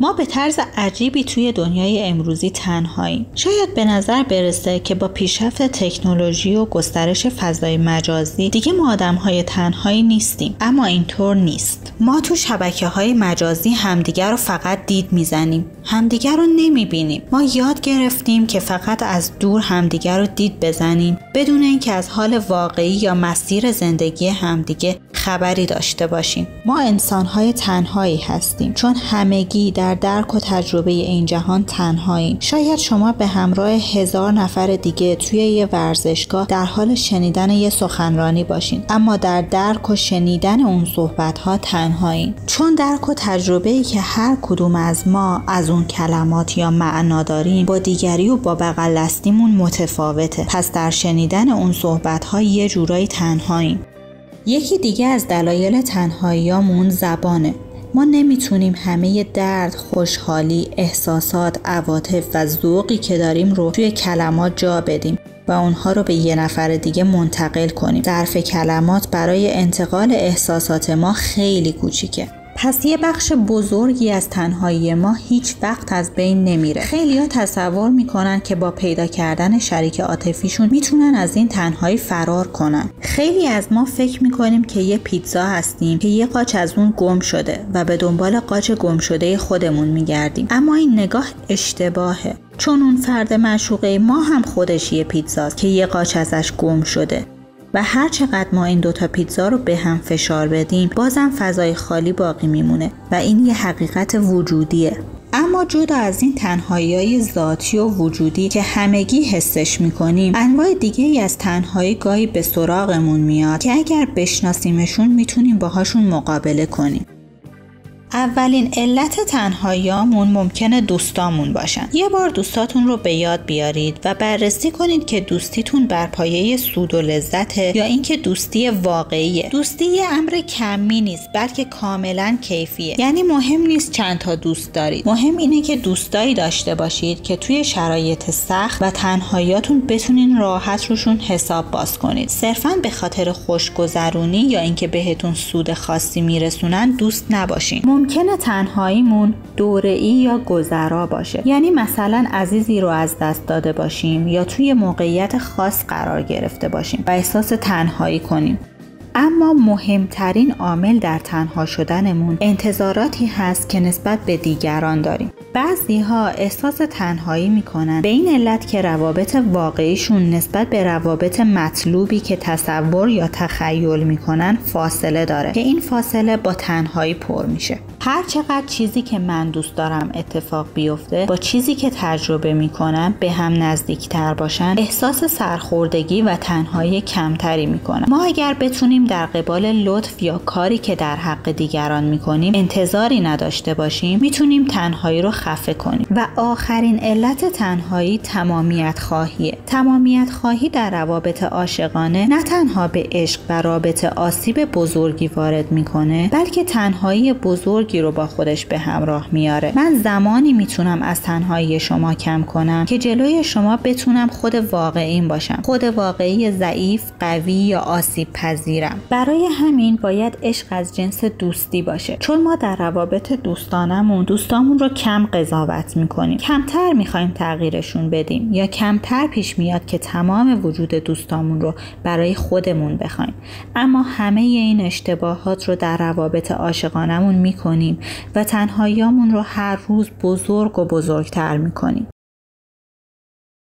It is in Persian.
ما به طرز عجیبی توی دنیای امروزی تنهاییم. شاید به نظر برسه که با پیشرفت تکنولوژی و گسترش فضای مجازی دیگه ما آدم‌های تنهایی نیستیم، اما اینطور نیست. ما تو شبکه‌های مجازی همدیگر رو فقط دید میزنیم، همدیگر رو نمیبینیم. ما یاد گرفتیم که فقط از دور همدیگر رو دید بزنیم بدون اینکه از حال واقعی یا مسیر زندگی همدیگه خبری داشته باشیم. ما انسان‌های تنهایی هستیم چون همگی در درک و تجربه این جهان تنهاییم. شاید شما به همراه 1000 نفر دیگه توی یه ورزشگاه در حال شنیدن یه سخنرانی باشین، اما در درک و شنیدن اون صحبت‌ها تنهایین. چون درک و تجربه‌ای که هر کدوم از ما از اون کلمات یا معنا داریم با دیگری و با بغل دستیمون متفاوته. پس در شنیدن اون صحبت‌ها یه جورایی تنهاییم. یکی دیگه از دلایل تنهاییامون زبانه. ما نمیتونیم همه درد، خوشحالی، احساسات، عواطف و ذوقی که داریم رو توی کلمات جا بدیم و اونها رو به یه نفر دیگه منتقل کنیم. ظرف کلمات برای انتقال احساسات ما خیلی کوچیکه. پس یه بخش بزرگی از تنهایی ما هیچ وقت از بین نمیره. خیلی‌ها تصور میکنن که با پیدا کردن شریک عاطفیشون میتونن از این تنهایی فرار کنن. خیلی از ما فکر میکنیم که یه پیتزا هستیم که یه قاچ از اون گم شده و به دنبال قاچ گم شده خودمون میگردیم. اما این نگاه اشتباهه. چون اون فرد معشوقه ما هم خودش یه پیتزاست که یه قاچ ازش گم شده. و هر چقدر ما این دوتا پیتزا رو به هم فشار بدیم بازم فضای خالی باقی میمونه و این یه حقیقت وجودیه. اما جدا از این تنهایی‌های ذاتی و وجودی که همگی حسش میکنیم، انواع دیگه‌ای از تنهایی گاهی به سراغمون میاد که اگر بشناسیمشون میتونیم باهاشون مقابله کنیم. اولین علت تنهاییامون ممکنه دوستامون باشن. یه بار دوستاتون رو به یاد بیارید و بررسی کنید که دوستیتون بر پایه سود و لذته یا اینکه دوستی واقعیه. دوستی یه امر کمی نیست بلکه کاملا کیفیه. یعنی مهم نیست چند تا دوست دارید، مهم اینه که دوستایی داشته باشید که توی شرایط سخت و تنهاییاتون بتونین راحت روشون حساب باز کنید. صرفاً به خاطر خوشگذرونی یا اینکه بهتون سود خاصی میرسونن دوست نباشین. ممکنه تنهاییمون دوره‌ای یا گذرا باشه. یعنی مثلا عزیزی رو از دست داده باشیم یا توی موقعیت خاص قرار گرفته باشیم و احساس تنهایی کنیم. اما مهمترین عامل در تنها شدنمون انتظاراتی هست که نسبت به دیگران داریم. بعضی‌ها احساس تنهایی میکنن به این علت که روابط واقعیشون نسبت به روابط مطلوبی که تصور یا تخیل میکنن فاصله داره که این فاصله با تنهایی پر میشه. هر چقدر چیزی که من دوست دارم اتفاق بیفته با چیزی که تجربه میکنم به هم نزدیکتر باشن، احساس سرخوردگی و تنهایی کمتری میکنم. ما اگر بتونیم در قبال لطف یا کاری که در حق دیگران میکنیم انتظاری نداشته باشیم، میتونیم تنهایی رو خفه کنیم. و آخرین علت تنهایی تمامیت خواهیه. تمامیت خواهی در روابط عاشقانه نه تنها به عشق و رابطه آسیب بزرگی وارد میکنه، بلکه تنهایی بزرگی رو با خودش به همراه میاره. من زمانی میتونم از تنهایی شما کم کنم که جلوی شما بتونم خود واقعیم باشم، خود واقعی ضعیف، قوی یا آسیب پذیرم. برای همین باید عشق از جنس دوستی باشه. چون ما در روابط دوستامون رو کم قضاوت میکنیم، کمتر میخوایم تغییرشون بدیم یا کمتر پیش میاد که تمام وجود دوستامون رو برای خودمون بخوایم. اما همه این اشتباهات رو در روابط عاشقانمون میکنیم و تنهاییامون رو هر روز بزرگ و بزرگتر میکنیم.